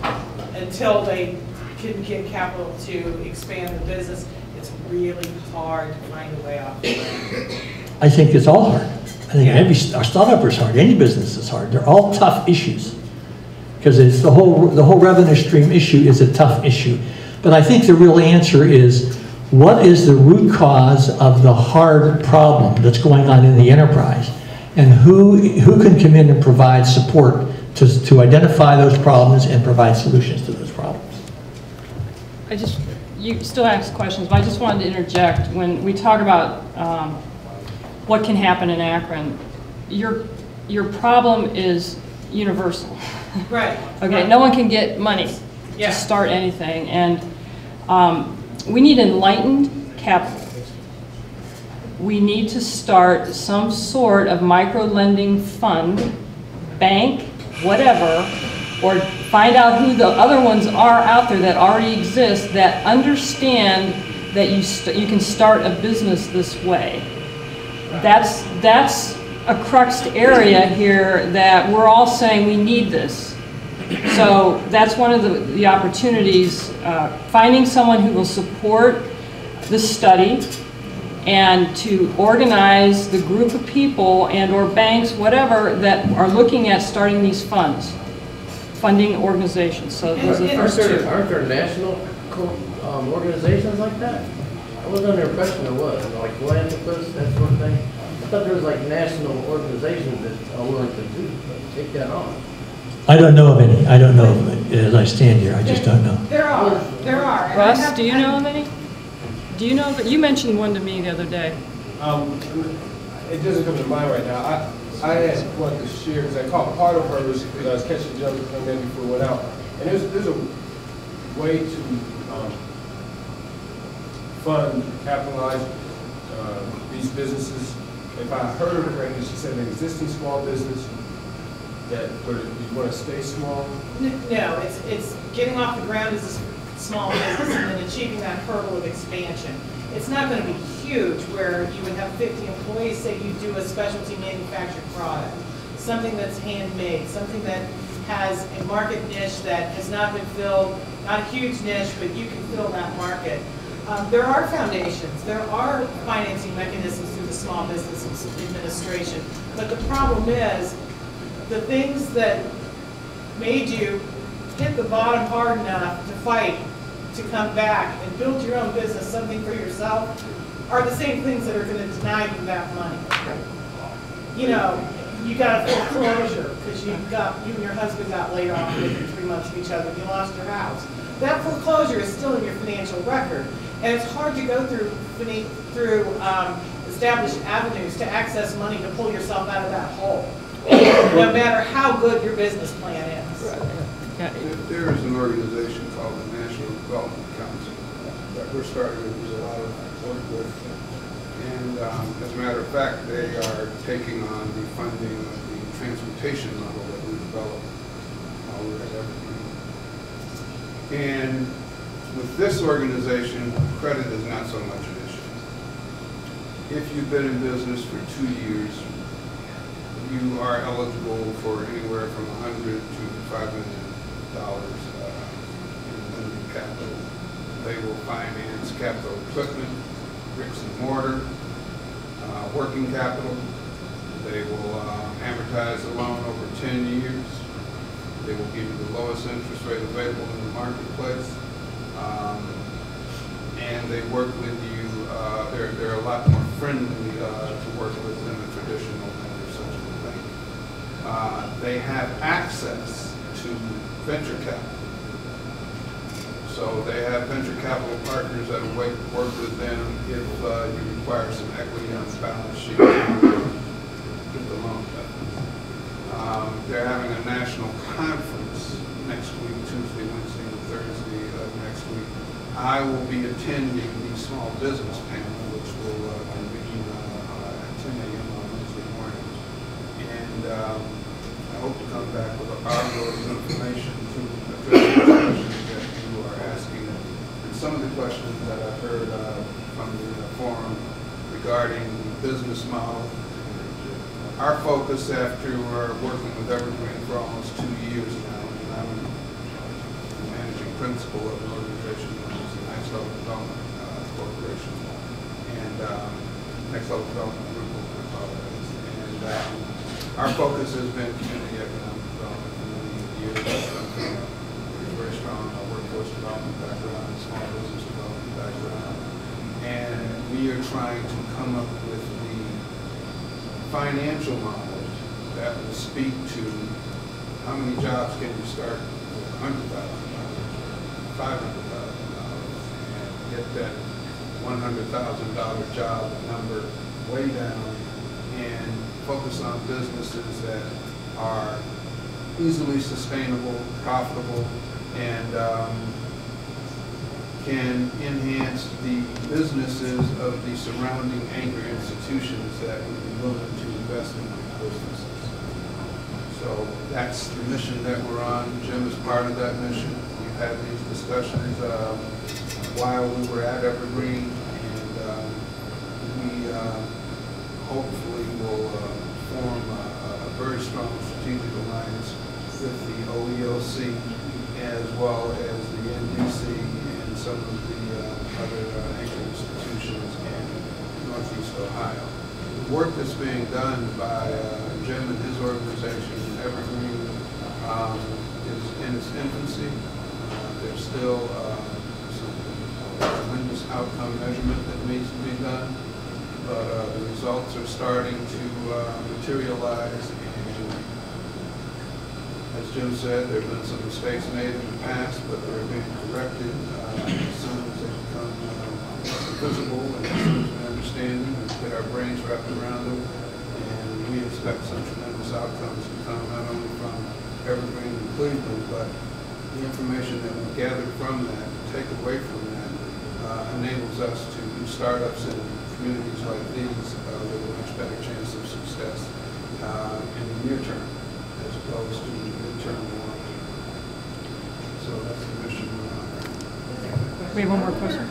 until they can get capital to expand the business. It's really hard to find a way off the ground. I think it's all hard. I think our startup is hard. Any business is hard. They're all tough issues because it's the whole revenue stream issue is a tough issue. But I think the real answer is, what is the root cause of the hard problem that's going on in the enterprise? And who can come in and provide support to identify those problems and provide solutions to those problems? You still ask questions, but I just wanted to interject. When we talk about what can happen in Akron, your problem is universal. Right. Okay, right. No one can get money to start anything, and we need enlightened capital. We need to start some sort of micro-lending fund, bank, whatever, or find out who the other ones are out there that already exist that understand that you can start a business this way. That's a cruxed area here that we're all saying we need this. So that's one of the opportunities, finding someone who will support the study and to organize the group of people and or banks, whatever, that are looking at starting these funds, funding organizations. So those are the first two. Aren't there national organizations like that? I wasn't under the impression there was, like philanthropists, that sort of thing. I thought there was like national organizations that are willing to take that on. I don't know of any. I don't know of it as I stand here. I just don't know. There are. Russ, do you know of any? Do you know? But you mentioned one to me the other day. It doesn't come to mind right now. I had wanted to share, because I caught part of hers because I was catching Jim come in before it went out. And there's a way to fund, capitalize these businesses. If I heard her correctly, she said an existing small business that you want to stay small. No, it's getting off the ground as a small business and then achieving that hurdle of expansion. It's not going to be huge where you would have 50 employees, say you do a specialty manufactured product, something that's handmade, something that has a market niche that has not been filled, not a huge niche, but you can fill that market. There are foundations, there are financing mechanisms through the Small Business Administration, but the problem is the things that made you hit the bottom hard enough to fight, to come back and build your own business, something for yourself, are the same things that are going to deny you that money. You know, you got a foreclosure because you and your husband got laid off within 3 months of each other. You lost your house. That foreclosure is still in your financial record, and it's hard to go through established avenues to access money to pull yourself out of that hole, no matter how good your business plan is. There is an organization called the National Development Council that we're starting to do a lot of work with. And as a matter of fact, they are taking on the funding of the transportation model that we developed while we were at Evergreen. And with this organization, credit is not so much an issue. If you've been in business for 2 years, you are eligible for anywhere from $100 to $5 million in lending capital. They will finance capital equipment, bricks and mortar, working capital. They will amortize the loan over 10 years. They will give you the lowest interest rate available in the marketplace. And they work with you, they're a lot more friendly to work with than a traditional lender such as a bank. They have access to venture capital. So they have venture capital partners that will work with them if you require some equity on the balance sheet to get the loan done. They're having a national conference next week, Tuesday, Wednesday, and Thursday next week. I will be attending the small business panel, which will convene at 10 a.m. on Wednesday morning. And I hope to come back with a lot of information to address the questions that you are asking. And some of the questions that I've heard from the forum regarding the business model. Our focus after working with Evergreen for almost 2 years now, and I'm the managing principal of an organization known as the Next Level Development Corporation, and Next Level Development Group, I apologize. And our focus has been community economic development for many years. We're very strong workforce development background, small business development background, and we are trying to come up with the financial model that will speak to how many jobs can you start with $100,000, $500,000, and get that $100,000 job number way down and focus on businesses that are easily sustainable, profitable, and can enhance the businesses of the surrounding anchor institutions that would be willing to invest in these businesses. So that's the mission that we're on. Jim is part of that mission. We've had these discussions while we were at Evergreen, and we hopefully will form a very strong strategic alliance with the OEOC as well as the NDC some of the other anchor institutions in Northeast Ohio. The work that's being done by Jim and his organization, Evergreen, is in its infancy. There's still some tremendous outcome measurement that needs to be done, but the results are starting to materialize. As Jim said, there have been some mistakes made in the past, but they're being corrected as soon as they become visible and as soon as we understand them and get our brains wrapped around them. And we expect some tremendous outcomes to come not only from Evergreen and Cleveland, but the information that we gather from that, take away from that, enables us to do startups in communities like these with a much better chance of success in the near term, as opposed to the midterm and long term. So that's the mission we're on right now. We have one more question.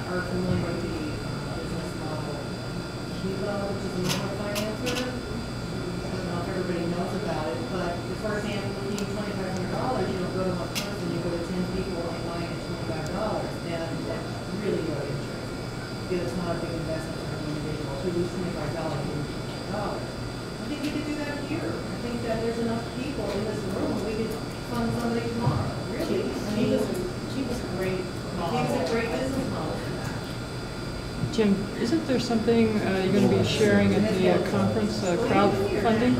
Are familiar with the business model Kiva, which is a microfinancer? I don't know if everybody knows about it, but for example, if you need $2,500, you don't go to one person, you go to 10 people and buy it at $25, and that's really low interest. Because it's not a big investment for an individual to lose $25 in $25. I think we could do that here. I think that there's enough people in this room, we could fund somebody tomorrow, really. I mean, Kiva's a great model. Kiva's a great business model. Jim, isn't there something you're going to be sharing at the conference, crowdfunding?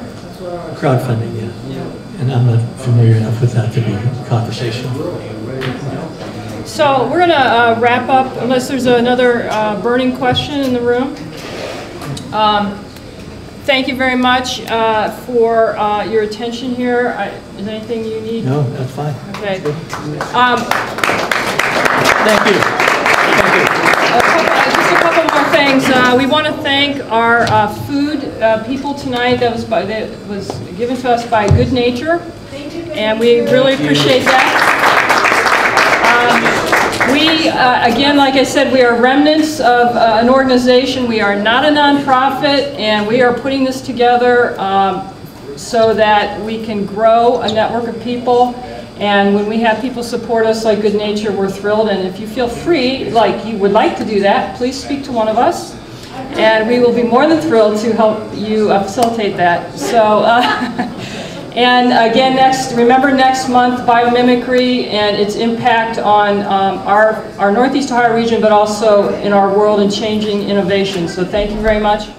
Crowdfunding, yeah. And I'm not familiar enough with that to be conversational. So we're going to wrap up, unless there's another burning question in the room. Thank you very much for your attention here. Is there anything you need? No, that's fine. Okay. Thank you. Thank you. Just a couple more things. We want to thank our food people tonight that was given to us by Good Nature, and we really appreciate that. Again, like I said, we are remnants of an organization. We are not a nonprofit, and we are putting this together so that we can grow a network of people. And when we have people support us like Good Nature, we're thrilled. And if you feel free, like you would like to do that, please speak to one of us. And we will be more than thrilled to help you facilitate that. So, and again, remember next month, biomimicry and its impact on our Northeast Ohio region, but also in our world and changing innovation. So thank you very much.